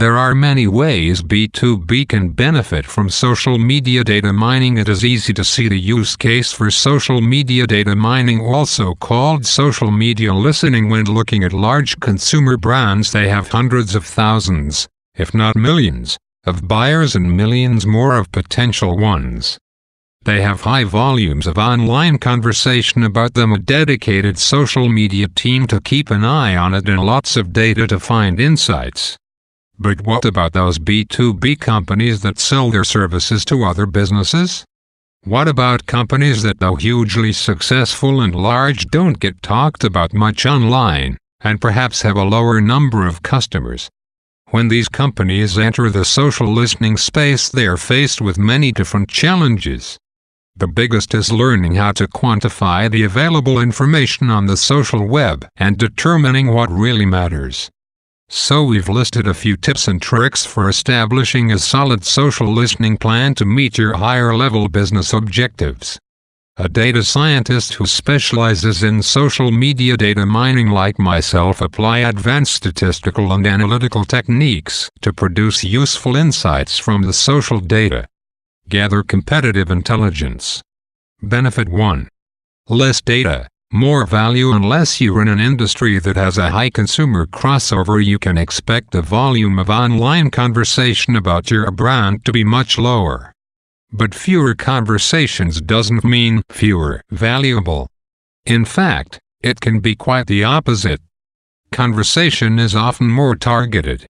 There are many ways B2B can benefit from social media data mining. It is easy to see the use case for social media data mining, also called social media listening. When looking at large consumer brands, they have hundreds of thousands, if not millions, of buyers and millions more of potential ones. They have high volumes of online conversation about them, a dedicated social media team to keep an eye on it, and lots of data to find insights. But what about those B2B companies that sell their services to other businesses? What about companies that, though hugely successful and large, don't get talked about much online, and perhaps have a lower number of customers? When these companies enter the social listening space, they are faced with many different challenges. The biggest is learning how to quantify the available information on the social web and determining what really matters. So we've listed a few tips and tricks for establishing a solid social listening plan to meet your higher-level business objectives. A data scientist who specializes in social media data mining, like myself, apply advanced statistical and analytical techniques to produce useful insights from the social data. Gather competitive intelligence. Benefit 1. Less data, more value. Unless you're in an industry that has a high consumer crossover, you can expect the volume of online conversation about your brand to be much lower. But fewer conversations doesn't mean fewer valuable. In fact, it can be quite the opposite. Conversation is often more targeted.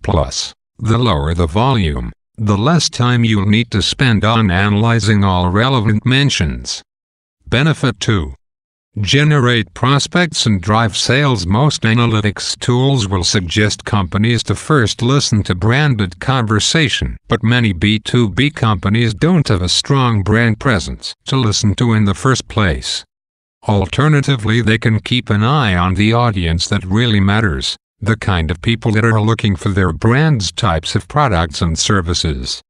Plus, the lower the volume, the less time you'll need to spend on analyzing all relevant mentions. Benefit 2. Generate prospects and drive sales. Most analytics tools will suggest companies to first listen to branded conversation, but many B2B companies don't have a strong brand presence to listen to in the first place. Alternatively, they can keep an eye on the audience that really matters, the kind of people that are looking for their brand's types of products and services.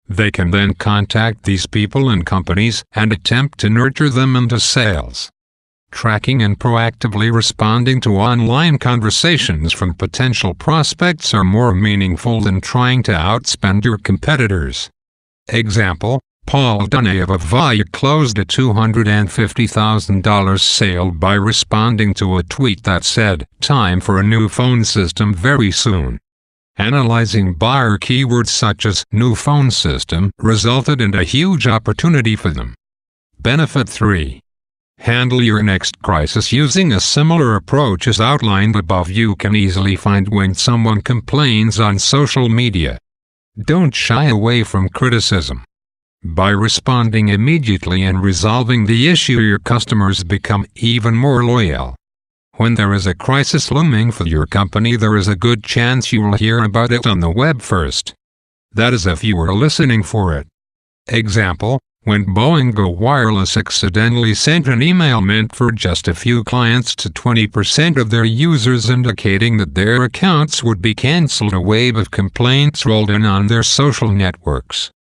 They can then contact these people and companies and attempt to nurture them into sales. Tracking and proactively responding to online conversations from potential prospects are more meaningful than trying to outspend your competitors. Example: Paul Dunne of Avaya closed a $250,000 sale by responding to a tweet that said, "Time for a new phone system very soon." Analyzing buyer keywords such as "new phone system" resulted in a huge opportunity for them. Benefit 3. Handle your next crisis using a similar approach as outlined above. You can easily find when someone complains on social media. Don't shy away from criticism. By responding immediately and resolving the issue, your customers become even more loyal. When there is a crisis looming for your company, there is a good chance you will hear about it on the web first. That is, if you are listening for it. Example: when Boeing Go Wireless accidentally sent an email meant for just a few clients to 20% of their users, indicating that their accounts would be cancelled, a wave of complaints rolled in on their social networks.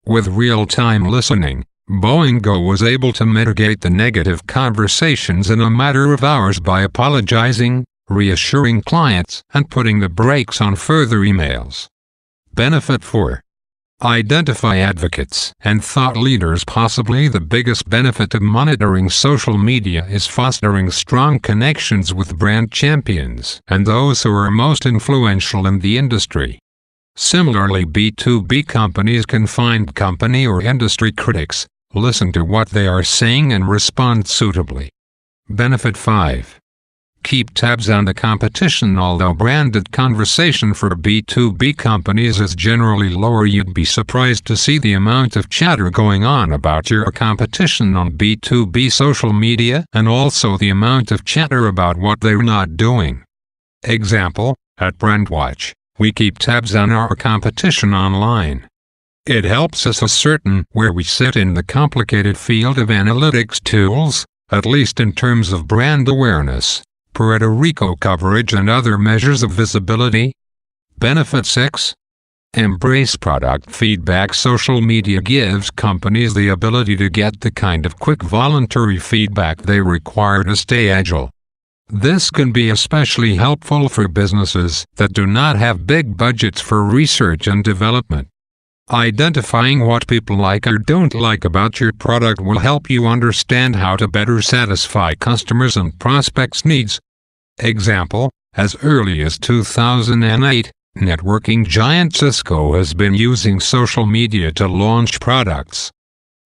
With real-time listening, Boeing Go was able to mitigate the negative conversations in a matter of hours by apologizing, reassuring clients, and putting the brakes on further emails. Benefit 4. Identify advocates and thought leaders. Possibly the biggest benefit of monitoring social media is fostering strong connections with brand champions and those who are most influential in the industry. Similarly, B2B companies can find company or industry critics, listen to what they are saying, and respond suitably. Benefit 5. Keep tabs on the competition. Although branded conversation for B2B companies is generally lower, you'd be surprised to see the amount of chatter going on about your competition on B2B social media, and also the amount of chatter about what they're not doing. Example: at BrandWatch, we keep tabs on our competition online. It helps us ascertain where we sit in the complicated field of analytics tools, at least in terms of brand awareness, Puerto Rico coverage, and other measures of visibility. Benefit 6. Embrace product feedback. Social media gives companies the ability to get the kind of quick voluntary feedback they require to stay agile. This can be especially helpful for businesses that do not have big budgets for research and development. Identifying what people like or don't like about your product will help you understand how to better satisfy customers' and prospects' needs. Example: as early as 2008, networking giant Cisco has been using social media to launch products.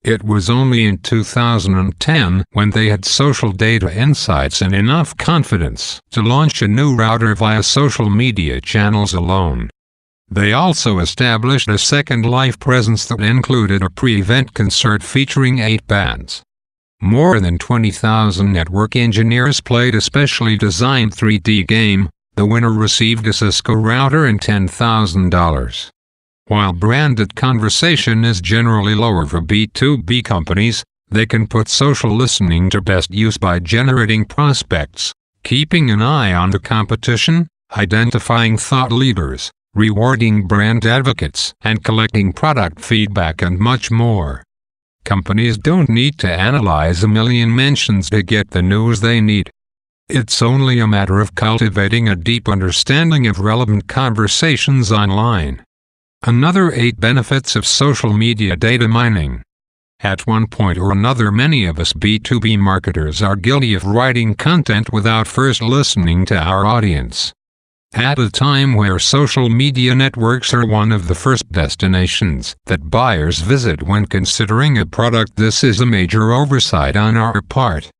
It was only in 2010 when they had social data insights and enough confidence to launch a new router via social media channels alone. They also established a Second Life presence that included a pre-event concert featuring 8 bands. More than 20,000 network engineers played a specially designed 3D game. The winner received a Cisco router and $10,000. While branded conversation is generally lower for B2B companies, they can put social listening to best use by generating prospects, keeping an eye on the competition, identifying thought leaders, rewarding brand advocates, and collecting product feedback and much more. Companies don't need to analyze a million mentions to get the news they need. It's only a matter of cultivating a deep understanding of relevant conversations online. Another 8 benefits of social media data mining. At one point or another, many of us B2B marketers are guilty of writing content without first listening to our audience. At a time where social media networks are one of the first destinations that buyers visit when considering a product, this is a major oversight on our part.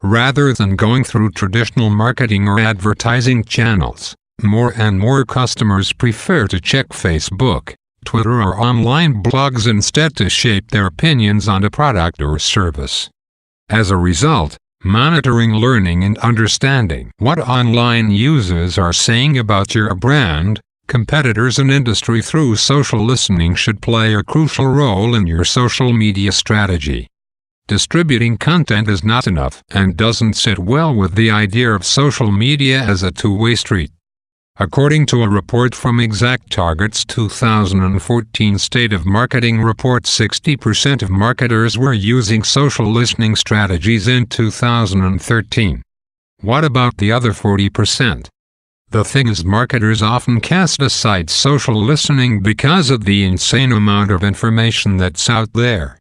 Rather than going through traditional marketing or advertising channels, more and more customers prefer to check Facebook, Twitter, or online blogs instead to shape their opinions on a product or service. As a result, monitoring, learning, and understanding what online users are saying about your brand, competitors, and industry through social listening should play a crucial role in your social media strategy. Distributing content is not enough and doesn't sit well with the idea of social media as a two-way street. According to a report from ExactTarget's 2014 State of Marketing report, 60% of marketers were using social listening strategies in 2013. What about the other 40%? The thing is, marketers often cast aside social listening because of the insane amount of information that's out there.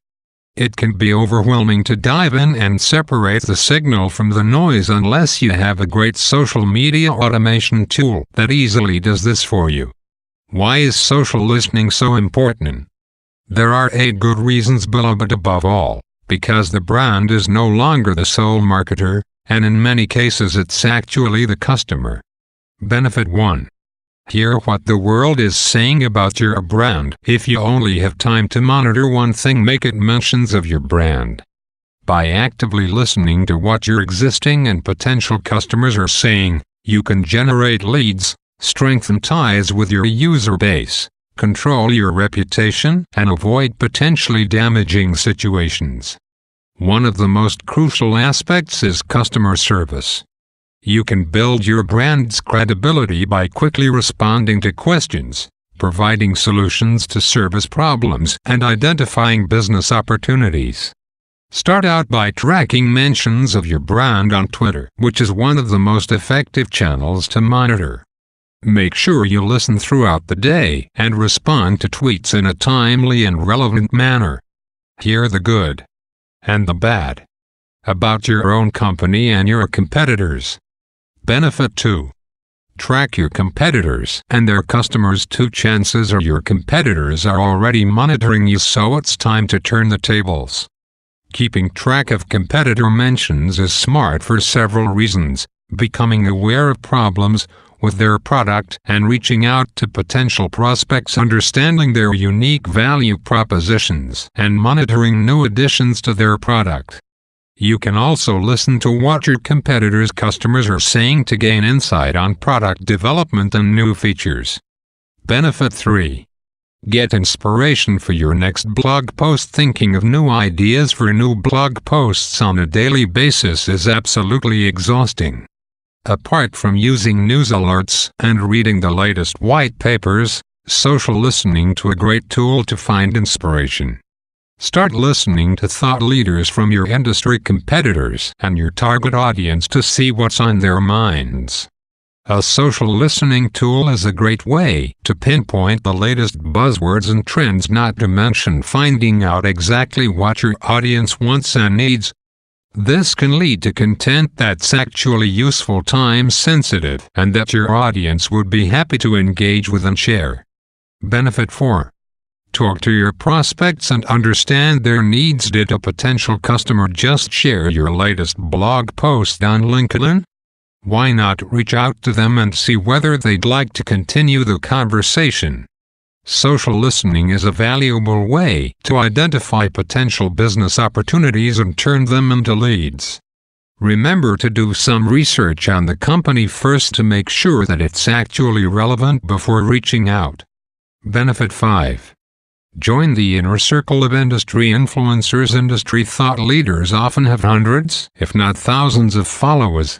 It can be overwhelming to dive in and separate the signal from the noise unless you have a great social media automation tool that easily does this for you. Why is social listening so important? There are 8 good reasons below, but above all, because the brand is no longer the sole marketer, and in many cases it's actually the customer. Benefit 1. Hear what the world is saying about your brand. If you only have time to monitor one thing, make it mentions of your brand. By actively listening to what your existing and potential customers are saying, you can generate leads, strengthen ties with your user base, control your reputation, and avoid potentially damaging situations. One of the most crucial aspects is customer service. You can build your brand's credibility by quickly responding to questions, providing solutions to service problems, and identifying business opportunities. Start out by tracking mentions of your brand on Twitter, which is one of the most effective channels to monitor. Make sure you listen throughout the day and respond to tweets in a timely and relevant manner. Hear the good and the bad about your own company and your competitors. Benefit 2. Track your competitors and their customers too. Chances are your competitors are already monitoring you, so it's time to turn the tables. Keeping track of competitor mentions is smart for several reasons: becoming aware of problems with their product and reaching out to potential prospects, understanding their unique value propositions, and monitoring new additions to their product. You can also listen to what your competitors' customers are saying to gain insight on product development and new features. Benefit 3. Get inspiration for your next blog post. Thinking of new ideas for new blog posts on a daily basis is absolutely exhausting. Apart from using news alerts and reading the latest white papers, social listening is a great tool to find inspiration. Start listening to thought leaders from your industry competitors and your target audience to see what's on their minds. A social listening tool is a great way to pinpoint the latest buzzwords and trends, not to mention finding out exactly what your audience wants and needs. This can lead to content that's actually useful, time-sensitive, and that your audience would be happy to engage with and share. Benefit 4. Talk to your prospects and understand their needs. Did a potential customer just share your latest blog post on LinkedIn? Why not reach out to them and see whether they'd like to continue the conversation? Social listening is a valuable way to identify potential business opportunities and turn them into leads. Remember to do some research on the company first to make sure that it's actually relevant before reaching out. Benefit 5. Join the inner circle of industry influencers. Industry thought leaders often have hundreds, if not thousands, of followers.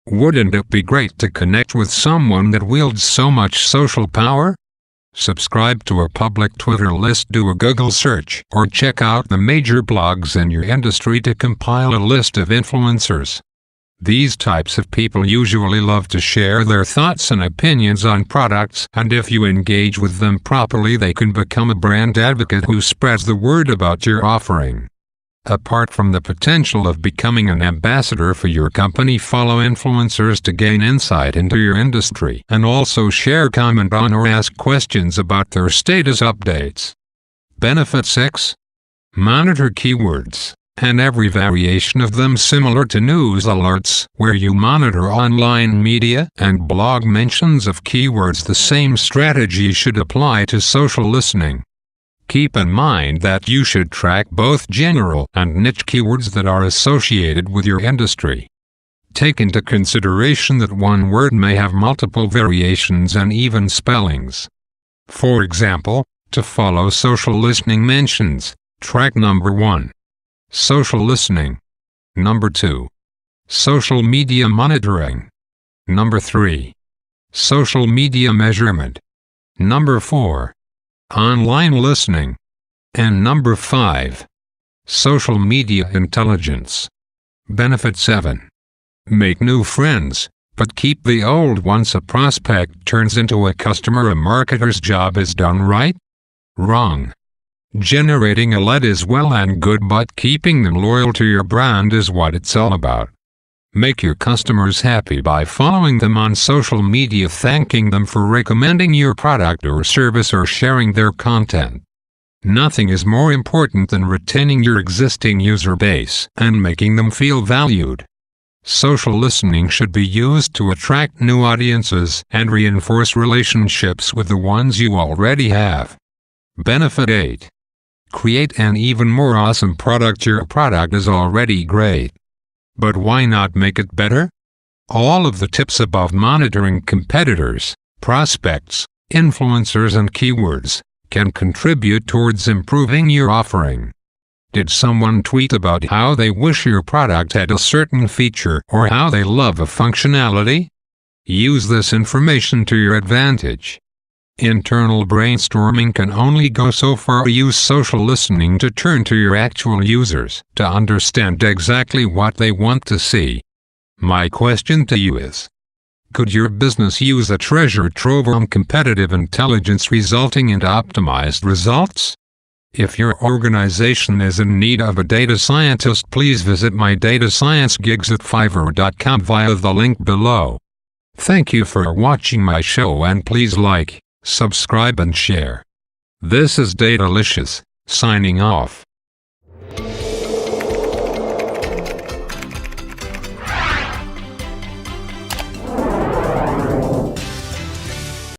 Wouldn't it be great to connect with someone that wields so much social power? Subscribe to a public Twitter list, do a Google search, or check out the major blogs in your industry to compile a list of influencers. These types of people usually love to share their thoughts and opinions on products, and if you engage with them properly, they can become a brand advocate who spreads the word about your offering. Apart from the potential of becoming an ambassador for your company, follow influencers to gain insight into your industry and also share, comment on, or ask questions about their status updates. Benefit 6. Monitor keywords, and every variation of them, similar to news alerts, where you monitor online media and blog mentions of keywords. The same strategy should apply to social listening. Keep in mind that you should track both general and niche keywords that are associated with your industry. Take into consideration that one word may have multiple variations and even spellings. For example, to follow social listening mentions, track number 1. Social listening. Number 2. Social media monitoring. Number 3. Social media measurement. Number 4. Online listening. And number 5. Social media intelligence. Benefit 7. Make new friends, but keep the old ones. A prospect turns into a customer. A marketer's job is done right? Wrong. Generating a lead is well and good, but keeping them loyal to your brand is what it's all about. Make your customers happy by following them on social media, thanking them for recommending your product or service, or sharing their content. Nothing is more important than retaining your existing user base and making them feel valued. Social listening should be used to attract new audiences and reinforce relationships with the ones you already have. Benefit 8. Create an even more awesome product. Your product is already great, but why not make it better? All of the tips above, monitoring competitors, prospects, influencers, and keywords, can contribute towards improving your offering. Did someone tweet about how they wish your product had a certain feature or how they love a functionality? Use this information to your advantage. Internal brainstorming can only go so far. Use social listening to turn to your actual users to understand exactly what they want to see. My question to you is, could your business use a treasure trove of competitive intelligence resulting in optimized results? If your organization is in need of a data scientist, please visit my data science gigs at fiverr.com via the link below. Thank you for watching my show, and please like, subscribe and share. This is Datalicious, signing off.